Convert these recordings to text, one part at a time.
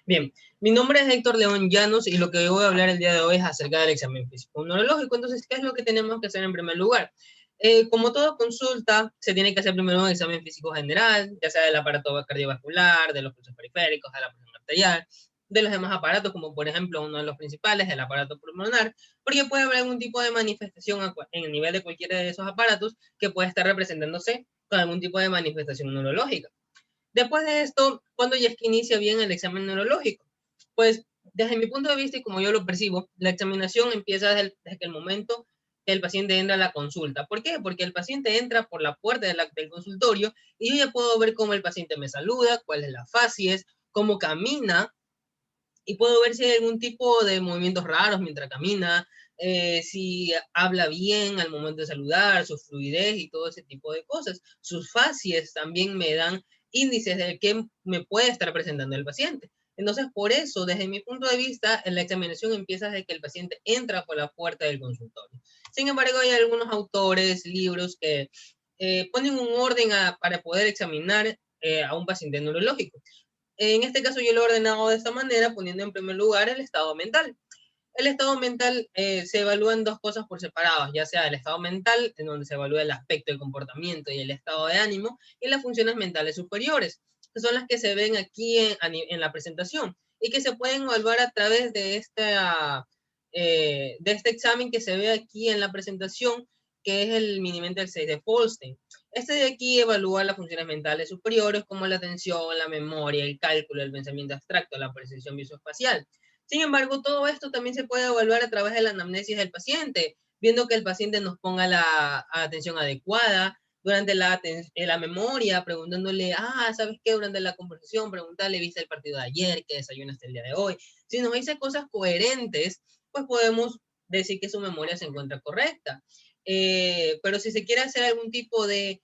Bien, mi nombre es Héctor León Llanos y lo que voy a hablar el día de hoy es acerca del examen físico neurológico. Entonces, ¿qué es lo que tenemos que hacer en primer lugar? Como toda consulta, se tiene que hacer primero un examen físico general, ya sea del aparato cardiovascular, de los fluxos periféricos, de la presión arterial, de los demás aparatos, como por ejemplo uno de los principales, el aparato pulmonar, porque puede haber algún tipo de manifestación en el nivel de cualquiera de esos aparatos que puede estar representándose con algún tipo de manifestación neurológica. Después de esto, ¿cuándo ya es que inicia bien el examen neurológico? Pues desde mi punto de vista y como yo lo percibo, la examinación empieza desde el momento que el paciente entra a la consulta. ¿Por qué? Porque el paciente entra por la puerta del consultorio y yo ya puedo ver cómo el paciente me saluda, cuál es la facies, cómo camina, y puedo ver si hay algún tipo de movimientos raros mientras camina, si habla bien al momento de saludar, su fluidez y todo ese tipo de cosas. Sus facies también me dan índices de qué me puede estar presentando el paciente. Entonces, por eso, desde mi punto de vista, la examinación empieza desde que el paciente entra por la puerta del consultorio. Sin embargo, hay algunos autores, libros que ponen un orden para poder examinar a un paciente neurológico. En este caso yo lo he ordenado de esta manera, poniendo en primer lugar el estado mental. El estado mental se evalúan dos cosas por separados, ya sea el estado mental, en donde se evalúa el aspecto, el comportamiento y el estado de ánimo, y las funciones mentales superiores, que son las que se ven aquí en la presentación, y que se pueden evaluar a través de este examen que se ve aquí en la presentación, que es el Mini-Mental 6 de Folstein. Este de aquí evalúa las funciones mentales superiores como la atención, la memoria, el cálculo, el pensamiento abstracto, la percepción visoespacial. Sin embargo, todo esto también se puede evaluar a través de la anamnesis del paciente, viendo que el paciente nos ponga la atención adecuada durante la memoria, preguntándole, ¿sabes qué? Durante la conversación, preguntarle, ¿viste el partido de ayer? ¿Qué desayunaste el día de hoy? Si nos dice cosas coherentes, pues podemos decir que su memoria se encuentra correcta. Pero si se quiere hacer algún tipo de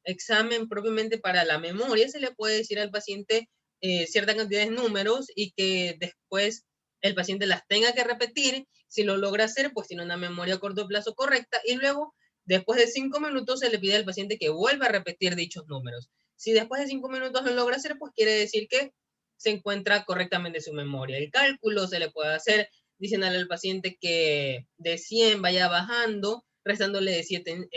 examen propiamente para la memoria, se le puede decir al paciente cierta cantidad de números y que después el paciente las tenga que repetir. Si lo logra hacer, pues tiene una memoria a corto plazo correcta y luego, después de 5 minutos, se le pide al paciente que vuelva a repetir dichos números. Si después de 5 minutos lo logra hacer, pues quiere decir que se encuentra correctamente su memoria. El cálculo se le puede hacer diciéndole al paciente que de 100 vaya bajando, restándole de 7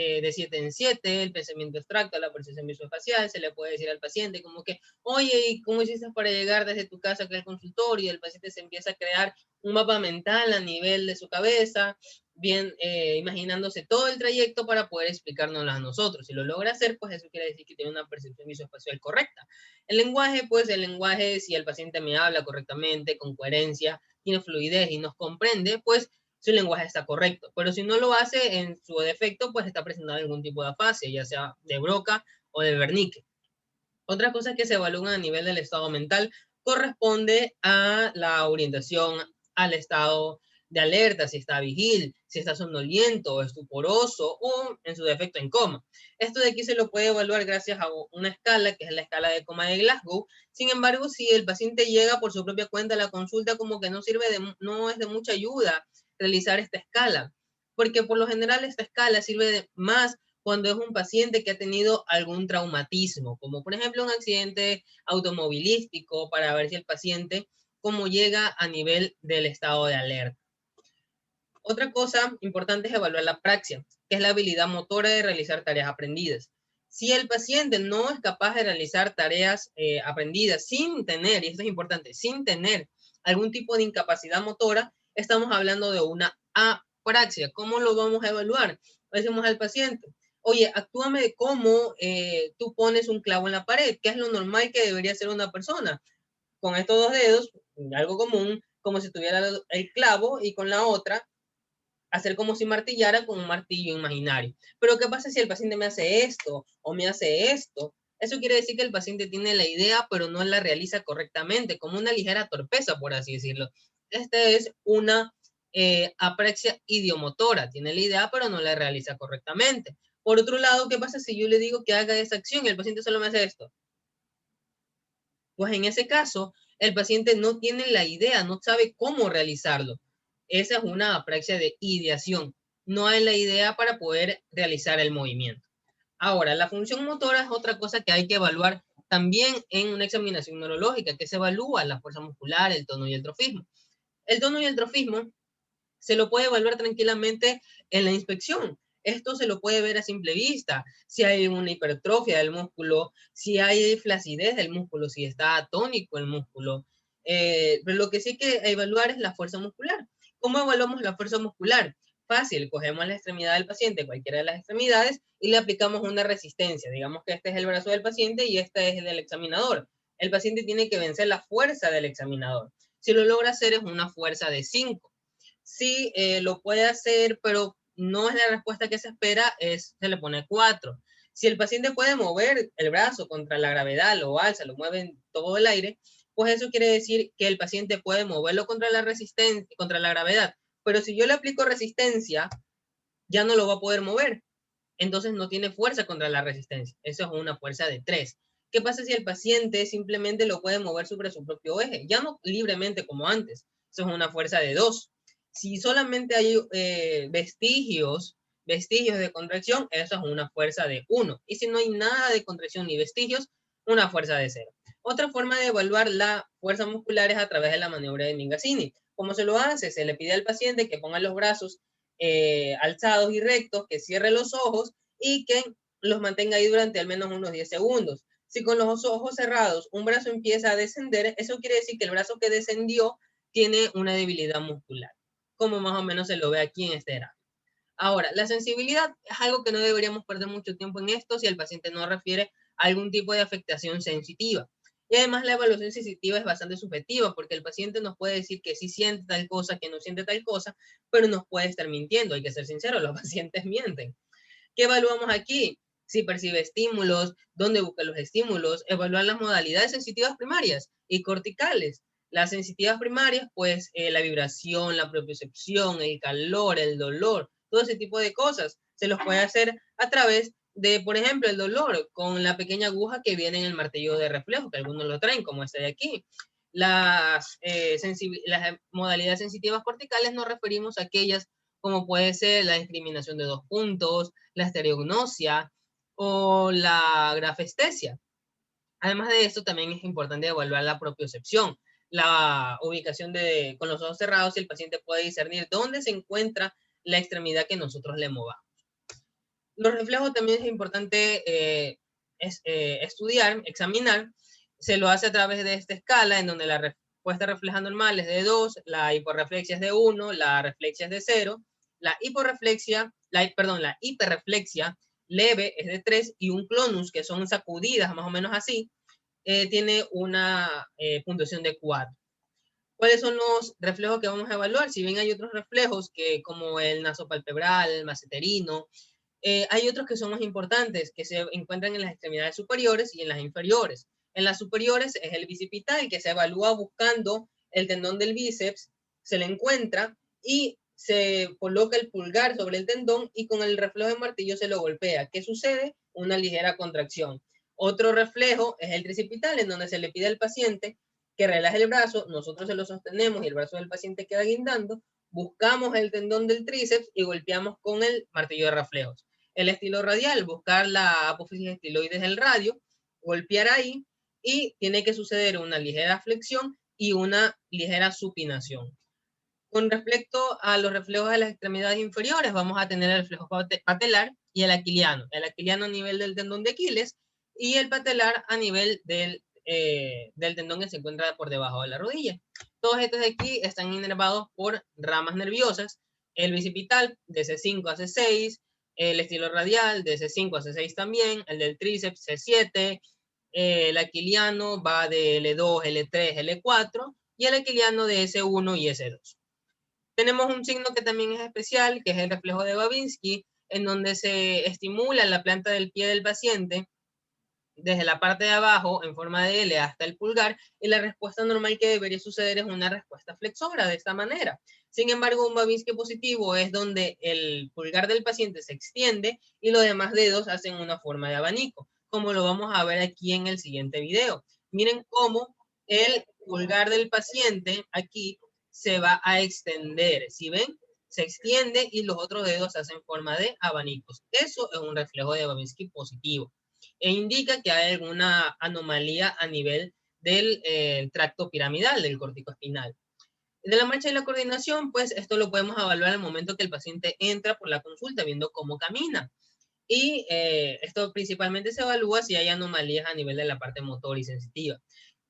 en 7, el pensamiento abstracto, la percepción visoespacial. Se le puede decir al paciente como que, oye, ¿y cómo hiciste para llegar desde tu casa acá al consultorio? Y el paciente se empieza a crear un mapa mental a nivel de su cabeza, bien imaginándose todo el trayecto para poder explicárnoslo a nosotros. Si lo logra hacer, pues eso quiere decir que tiene una percepción visoespacial correcta. El lenguaje, pues el lenguaje, si el paciente me habla correctamente, con coherencia, tiene fluidez y nos comprende, pues su lenguaje está correcto. Pero si no lo hace, en su defecto, pues está presentando algún tipo de afasia, ya sea de Broca o de Wernicke. Otras cosas que se evalúan a nivel del estado mental corresponde a la orientación al estado de alerta, si está vigil, si está somnoliento, estuporoso o en su defecto en coma. Esto de aquí se lo puede evaluar gracias a una escala que es la escala de coma de Glasgow. Sin embargo, si el paciente llega por su propia cuenta a la consulta, como que no es de mucha ayuda realizar esta escala, porque por lo general esta escala sirve más cuando es un paciente que ha tenido algún traumatismo, como por ejemplo un accidente automovilístico, para ver si el paciente cómo llega a nivel del estado de alerta. Otra cosa importante es evaluar la praxia, que es la habilidad motora de realizar tareas aprendidas. Si el paciente no es capaz de realizar tareas aprendidas sin tener, y esto es importante, sin tener algún tipo de incapacidad motora, estamos hablando de una apraxia. ¿Cómo lo vamos a evaluar? Le decimos al paciente, oye, actúame de cómo tú pones un clavo en la pared, que es lo normal que debería hacer una persona. Con estos dos dedos, algo común, como si tuviera el clavo y con la otra hacer como si martillara con un martillo imaginario. Pero ¿qué pasa si el paciente me hace esto o me hace esto? Eso quiere decir que el paciente tiene la idea, pero no la realiza correctamente, como una ligera torpeza, por así decirlo. Esta es una apraxia idiomotora. Tiene la idea, pero no la realiza correctamente. Por otro lado, ¿qué pasa si yo le digo que haga esa acción y el paciente solo me hace esto? Pues en ese caso, el paciente no tiene la idea, no sabe cómo realizarlo. Esa es una apraxia de ideación. No hay la idea para poder realizar el movimiento. Ahora, la función motora es otra cosa que hay que evaluar también en una examinación neurológica que se evalúa la fuerza muscular, el tono y el trofismo. El tono y el trofismo se lo puede evaluar tranquilamente en la inspección. Esto se lo puede ver a simple vista, si hay una hipertrofia del músculo, si hay flacidez del músculo, si está atónico el músculo. Pero lo que sí hay que evaluar es la fuerza muscular. ¿Cómo evaluamos la fuerza muscular? Fácil, cogemos la extremidad del paciente, cualquiera de las extremidades, y le aplicamos una resistencia. Digamos que este es el brazo del paciente y este es el del examinador. El paciente tiene que vencer la fuerza del examinador. Si lo logra hacer es una fuerza de 5. Sí, lo puede hacer, pero no es la respuesta que se espera, se le pone 4. Si el paciente puede mover el brazo contra la gravedad, lo alza, lo mueve en todo el aire, pues eso quiere decir que el paciente puede moverlo contra la resistencia, contra la gravedad. Pero si yo le aplico resistencia, ya no lo va a poder mover. Entonces no tiene fuerza contra la resistencia. Eso es una fuerza de 3. ¿Qué pasa si el paciente simplemente lo puede mover sobre su propio eje? Ya no libremente como antes. Eso es una fuerza de 2. Si solamente hay vestigios de contracción, eso es una fuerza de 1. Y si no hay nada de contracción ni vestigios, una fuerza de 0. Otra forma de evaluar la fuerza muscular es a través de la maniobra de Mingazzini. ¿Cómo se lo hace? Se le pide al paciente que ponga los brazos alzados y rectos, que cierre los ojos y que los mantenga ahí durante al menos unos 10 segundos. Si con los ojos cerrados un brazo empieza a descender, eso quiere decir que el brazo que descendió tiene una debilidad muscular, como más o menos se lo ve aquí en este gráfico. Ahora, la sensibilidad es algo que no deberíamos perder mucho tiempo en esto si el paciente no refiere a algún tipo de afectación sensitiva. Y además la evaluación sensitiva es bastante subjetiva porque el paciente nos puede decir que sí siente tal cosa, que no siente tal cosa, pero nos puede estar mintiendo. Hay que ser sinceros, los pacientes mienten. ¿Qué evaluamos aquí? Si percibe estímulos, dónde busca los estímulos, evaluar las modalidades sensitivas primarias y corticales. Las sensitivas primarias, pues la vibración, la propiocepción, el calor, el dolor, todo ese tipo de cosas se los puede hacer a través de, por ejemplo, el dolor con la pequeña aguja que viene en el martillo de reflejo, que algunos lo traen, como este de aquí. Las modalidades sensitivas corticales nos referimos a aquellas como puede ser la discriminación de 2 puntos, la estereognosia o la grafestesia. Además de esto, también es importante evaluar la propiocepción, la ubicación con los ojos cerrados, y el paciente puede discernir dónde se encuentra la extremidad que nosotros le movamos. Los reflejos también es importante estudiar, examinar. Se lo hace a través de esta escala en donde la respuesta refleja normal es de 2, la hiporreflexia es de 1, la reflexia es de 0, la hiperreflexia leve es de 3 y un clonus, que son sacudidas más o menos así, tiene una puntuación de 4. ¿Cuáles son los reflejos que vamos a evaluar? Si bien hay otros reflejos que como el nasopalpebral, el maceterino, hay otros que son más importantes, que se encuentran en las extremidades superiores y en las inferiores. En las superiores es el bicipital, que se evalúa buscando el tendón del bíceps, se le encuentra y se coloca el pulgar sobre el tendón y con el reflejo de martillo se lo golpea. ¿Qué sucede? Una ligera contracción. Otro reflejo es el tricipital, en donde se le pide al paciente que relaje el brazo, nosotros se lo sostenemos y el brazo del paciente queda guindando, buscamos el tendón del tríceps y golpeamos con el martillo de reflejos. El estilo radial, buscar la apófisis estiloides del radio, golpear ahí y tiene que suceder una ligera flexión y una ligera supinación. Con respecto a los reflejos de las extremidades inferiores, vamos a tener el reflejo patelar y el aquiliano. El aquiliano a nivel del tendón de Aquiles y el patelar a nivel del tendón que se encuentra por debajo de la rodilla. Todos estos de aquí están inervados por ramas nerviosas. El bicipital de C5 a C6, el estilo radial de C5 a C6 también, el del tríceps C7, el aquiliano va de L2, L3, L4 y el aquiliano de S1 y S2. Tenemos un signo que también es especial, que es el reflejo de Babinski, en donde se estimula la planta del pie del paciente desde la parte de abajo en forma de L hasta el pulgar, y la respuesta normal que debería suceder es una respuesta flexora de esta manera. Sin embargo, un Babinski positivo es donde el pulgar del paciente se extiende y los demás dedos hacen una forma de abanico, como lo vamos a ver aquí en el siguiente video. Miren cómo el pulgar del paciente aquí se va a extender. ¿Sí ven? Se extiende y los otros dedos hacen forma de abanicos. Eso es un reflejo de Babinski positivo. e indica que hay alguna anomalía a nivel del tracto piramidal del corticoespinal. De la marcha y la coordinación, pues esto lo podemos evaluar al momento que el paciente entra por la consulta, viendo cómo camina. Y esto principalmente se evalúa si hay anomalías a nivel de la parte motor y sensitiva.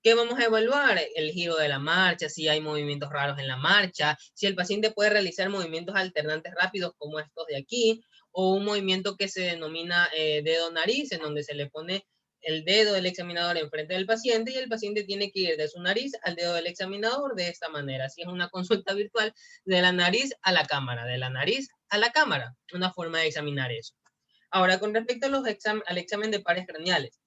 ¿Qué vamos a evaluar? El giro de la marcha, si hay movimientos raros en la marcha, si el paciente puede realizar movimientos alternantes rápidos como estos de aquí, o un movimiento que se denomina dedo-nariz, en donde se le pone el dedo del examinador enfrente del paciente y el paciente tiene que ir de su nariz al dedo del examinador de esta manera. Así es una consulta virtual de la nariz a la cámara, de la nariz a la cámara, una forma de examinar eso. Ahora, con respecto a al examen de pares craneales.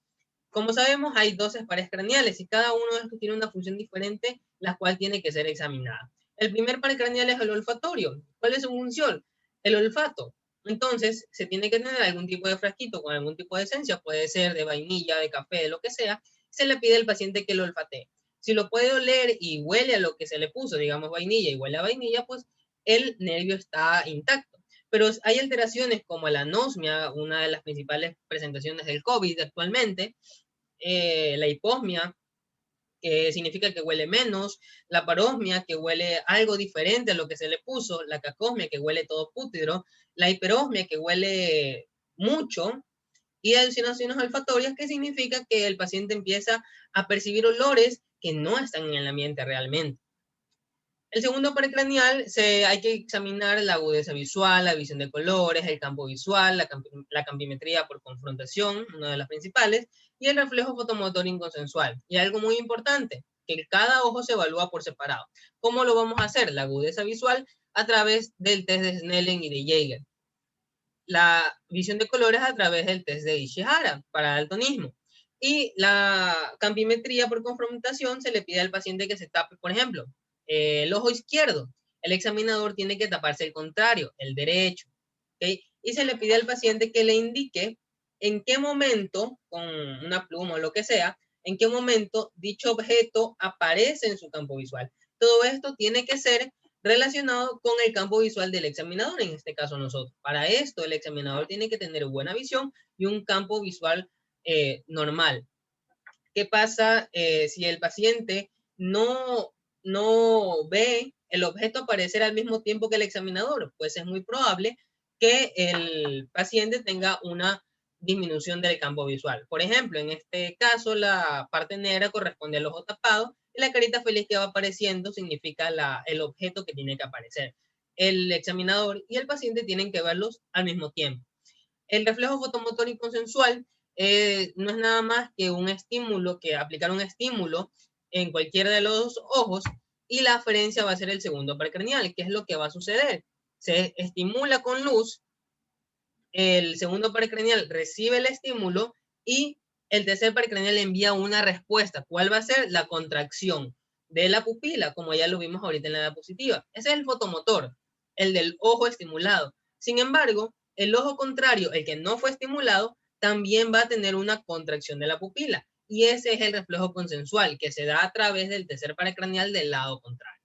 Como sabemos, hay 12 pares craneales y cada uno de estos tiene una función diferente, la cual tiene que ser examinada. El primer par craneal es el olfatorio. ¿Cuál es su función? El olfato. Entonces, se tiene que tener algún tipo de frasquito con algún tipo de esencia, puede ser de vainilla, de café, de lo que sea, se le pide al paciente que lo olfatee. Si lo puede oler y huele a lo que se le puso, digamos vainilla, y huele a vainilla, pues el nervio está intacto. Pero hay alteraciones como la anosmia, una de las principales presentaciones del COVID actualmente, la hiposmia, que significa que huele menos, la parosmia, que huele algo diferente a lo que se le puso, la cacosmia, que huele todo pútrido, la hiperosmia, que huele mucho, y alucinaciones olfatorias, que significa que el paciente empieza a percibir olores que no están en el ambiente realmente. El segundo paracraneal hay que examinar la agudeza visual, la visión de colores, el campo visual, la campimetría por confrontación, una de las principales, y el reflejo fotomotor inconsensual. Y algo muy importante, que cada ojo se evalúa por separado. ¿Cómo lo vamos a hacer? La agudeza visual a través del test de Snellen y de Jaeger. La visión de colores a través del test de Ishihara para daltonismo. Y la campimetría por confrontación se le pide al paciente que se tape, por ejemplo, el ojo izquierdo. El examinador tiene que taparse el contrario, el derecho. ¿Okay? Y se le pide al paciente que le indique en qué momento, con una pluma o lo que sea, en qué momento dicho objeto aparece en su campo visual. Todo esto tiene que ser relacionado con el campo visual del examinador, en este caso nosotros. Para esto, el examinador tiene que tener buena visión y un campo visual normal. ¿Qué pasa si el paciente no ve el objeto aparecer al mismo tiempo que el examinador? Pues es muy probable que el paciente tenga una disminución del campo visual. Por ejemplo, en este caso, la parte negra corresponde al ojo tapado y la carita feliz que va apareciendo significa el objeto que tiene que aparecer. El examinador y el paciente tienen que verlos al mismo tiempo. El reflejo fotomotor inconsensual no es nada más que un estímulo, que aplicar un estímulo en cualquiera de los ojos y la aferencia va a ser el segundo paracraneal. ¿Qué es lo que va a suceder? Se estimula con luz, el segundo paracraneal recibe el estímulo y el tercer paracraneal envía una respuesta. ¿Cuál va a ser? La contracción de la pupila, como ya lo vimos ahorita en la diapositiva. Ese es el fotomotor, el del ojo estimulado. Sin embargo, el ojo contrario, el que no fue estimulado, también va a tener una contracción de la pupila. Y ese es el reflejo consensual, que se da a través del tercer paracraneal del lado contrario.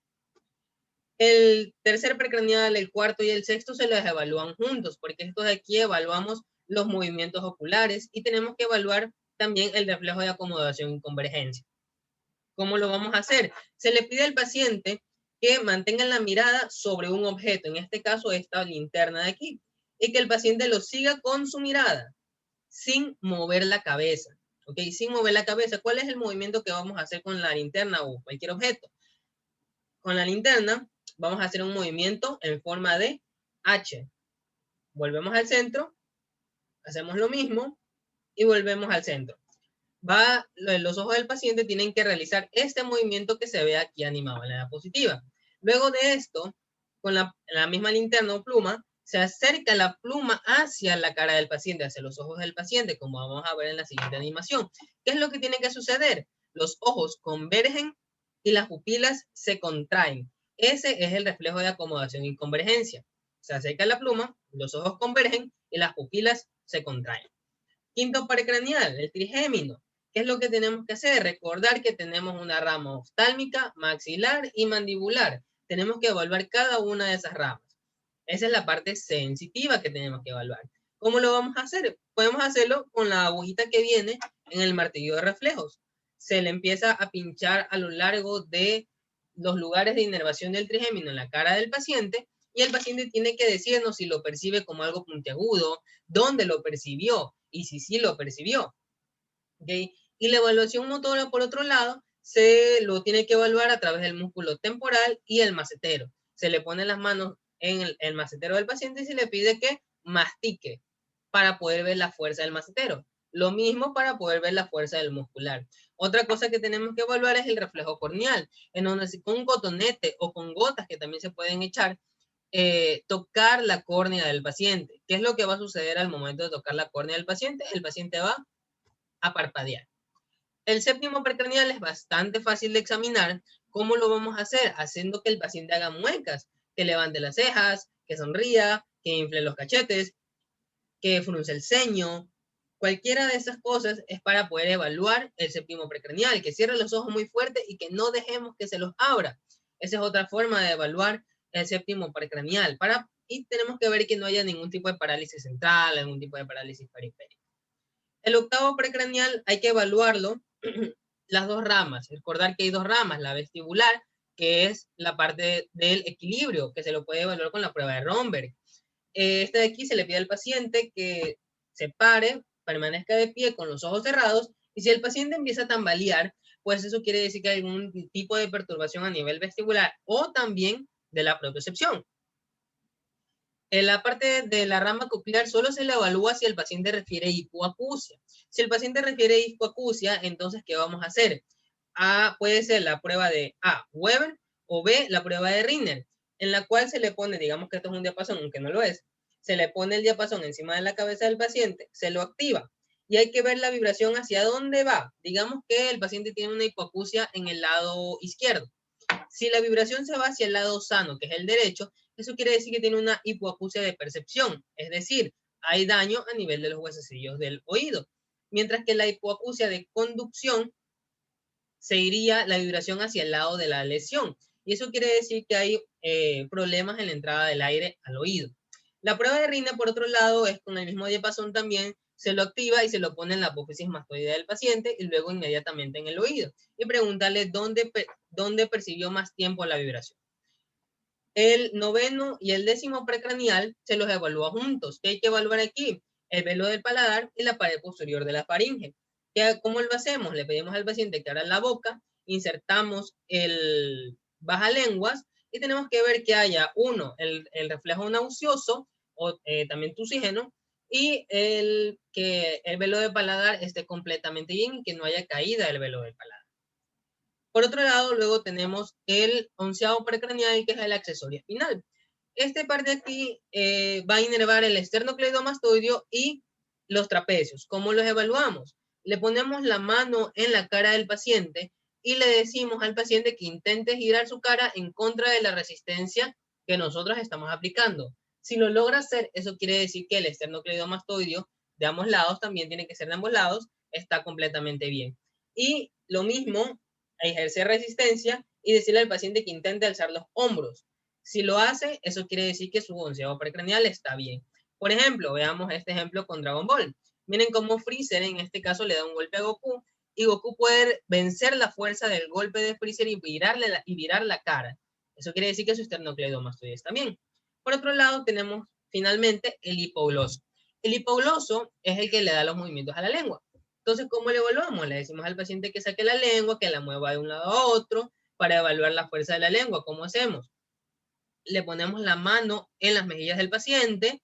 El tercer precraneal, el cuarto y el sexto se los evalúan juntos, porque estos de aquí evaluamos los movimientos oculares y tenemos que evaluar también el reflejo de acomodación y convergencia. ¿Cómo lo vamos a hacer? Se le pide al paciente que mantenga la mirada sobre un objeto, en este caso esta linterna de aquí, y que el paciente lo siga con su mirada, sin mover la cabeza. ¿Ok? Sin mover la cabeza. ¿Cuál es el movimiento que vamos a hacer con la linterna o cualquier objeto? Con la linterna vamos a hacer un movimiento en forma de H. Volvemos al centro, hacemos lo mismo y volvemos al centro. Los ojos del paciente tienen que realizar este movimiento que se ve aquí animado en la diapositiva. Luego de esto, con la misma linterna o pluma, se acerca la pluma hacia la cara del paciente, hacia los ojos del paciente, como vamos a ver en la siguiente animación. ¿Qué es lo que tiene que suceder? Los ojos convergen y las pupilas se contraen. Ese es el reflejo de acomodación y convergencia. Se acerca la pluma, los ojos convergen y las pupilas se contraen. Quinto paracraneal, el trigémino. ¿Qué es lo que tenemos que hacer? Recordar que tenemos una rama oftálmica, maxilar y mandibular. Tenemos que evaluar cada una de esas ramas. Esa es la parte sensitiva que tenemos que evaluar. ¿Cómo lo vamos a hacer? Podemos hacerlo con la agujita que viene en el martillo de reflejos. Se le empieza a pinchar a lo largo de los lugares de inervación del trigémino en la cara del paciente, y el paciente tiene que decirnos si lo percibe como algo puntiagudo, dónde lo percibió y si sí lo percibió. ¿Okay? Y la evaluación motora, por otro lado, se lo tiene que evaluar a través del músculo temporal y el macetero. Se le pone las manos en el macetero del paciente y se le pide que mastique para poder ver la fuerza del macetero. Lo mismo para poder ver la fuerza del muscular. Otra cosa que tenemos que evaluar es el reflejo corneal, en donde con un cotonete o con gotas que también se pueden echar, tocar la córnea del paciente. ¿Qué es lo que va a suceder al momento de tocar la córnea del paciente? El paciente va a parpadear. El séptimo precranial es bastante fácil de examinar. ¿Cómo lo vamos a hacer? Haciendo que el paciente haga muecas, que levante las cejas, que sonría, que infle los cachetes, que frunce el ceño. Cualquiera de esas cosas es para poder evaluar el séptimo precranial, que cierre los ojos muy fuerte y que no dejemos que se los abra. Esa es otra forma de evaluar el séptimo precranial. Y tenemos que ver que no haya ningún tipo de parálisis central, algún tipo de parálisis periférica. El octavo precranial hay que evaluarlo las dos ramas. Recordar que hay dos ramas, la vestibular, que es la parte del equilibrio, que se lo puede evaluar con la prueba de Romberg. Esta de aquí se le pide al paciente que se pare, permanezca de pie con los ojos cerrados, y si el paciente empieza a tambalear, pues eso quiere decir que hay algún tipo de perturbación a nivel vestibular o también de la propiocepción. En la parte de la rama coclear solo se le evalúa si el paciente refiere hipoacusia. Si el paciente refiere hipoacusia, entonces, ¿qué vamos a hacer? A puede ser la prueba de A, Weber, o B, la prueba de Rinner, en la cual se le pone, digamos que esto es un diapasón, aunque no lo es, se le pone el diapasón encima de la cabeza del paciente, se lo activa, y hay que ver la vibración hacia dónde va. Digamos que el paciente tiene una hipoacusia en el lado izquierdo. Si la vibración se va hacia el lado sano, que es el derecho, eso quiere decir que tiene una hipoacusia de percepción, es decir, hay daño a nivel de los huesecillos del oído. Mientras que la hipoacusia de conducción se iría la vibración hacia el lado de la lesión. Y eso quiere decir que hay problemas en la entrada del aire al oído. La prueba de Rinner, por otro lado, es con el mismo diapasón también, se lo activa y se lo pone en la apófisis mastoidea del paciente y luego inmediatamente en el oído. Y preguntarle dónde percibió más tiempo la vibración. El noveno y el décimo precranial se los evalúa juntos. ¿Qué hay que evaluar aquí? El velo del paladar y la pared posterior de la faringe. ¿Cómo lo hacemos? Le pedimos al paciente que abra la boca, insertamos el bajalenguas y tenemos que ver que haya el reflejo nauseoso o también tusígeno, y que el velo del paladar esté completamente bien y que no haya caída del velo del paladar. Por otro lado, luego tenemos el onceavo precranial, que es el accesorio espinal. Este par de aquí va a inervar el esternocleidomastoideo y los trapecios. ¿Cómo los evaluamos? Le ponemos la mano en la cara del paciente y le decimos al paciente que intente girar su cara en contra de la resistencia que nosotros estamos aplicando. Si lo logra hacer, eso quiere decir que el esternocleidomastoideo de ambos lados, también tiene que ser de ambos lados, está completamente bien. Y lo mismo, ejercer resistencia y decirle al paciente que intente alzar los hombros. Si lo hace, eso quiere decir que su onceavo precranial está bien. Por ejemplo, veamos este ejemplo con Dragon Ball. Miren cómo Freezer en este caso le da un golpe a Goku y Goku puede vencer la fuerza del golpe de Freezer y virar la cara. Eso quiere decir que su esternocleidomastoideo está bien. Por otro lado, tenemos finalmente el hipogloso. El hipogloso es el que le da los movimientos a la lengua. Entonces, ¿cómo le evaluamos? Le decimos al paciente que saque la lengua, que la mueva de un lado a otro para evaluar la fuerza de la lengua. ¿Cómo hacemos? Le ponemos la mano en las mejillas del paciente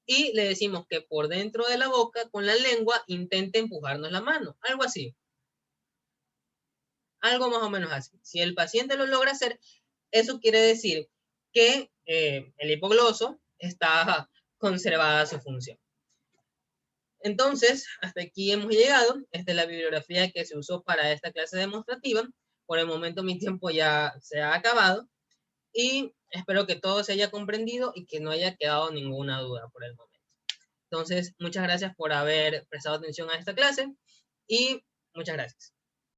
y le decimos que por dentro de la boca, con la lengua, intente empujarnos la mano. Algo así. Algo más o menos así. Si el paciente lo logra hacer, eso quiere decir que el hipogloso está conservada su función. Entonces, hasta aquí hemos llegado. Esta es la bibliografía que se usó para esta clase demostrativa. Por el momento mi tiempo ya se ha acabado y espero que todo se haya comprendido y que no haya quedado ninguna duda por el momento. Entonces, muchas gracias por haber prestado atención a esta clase y muchas gracias.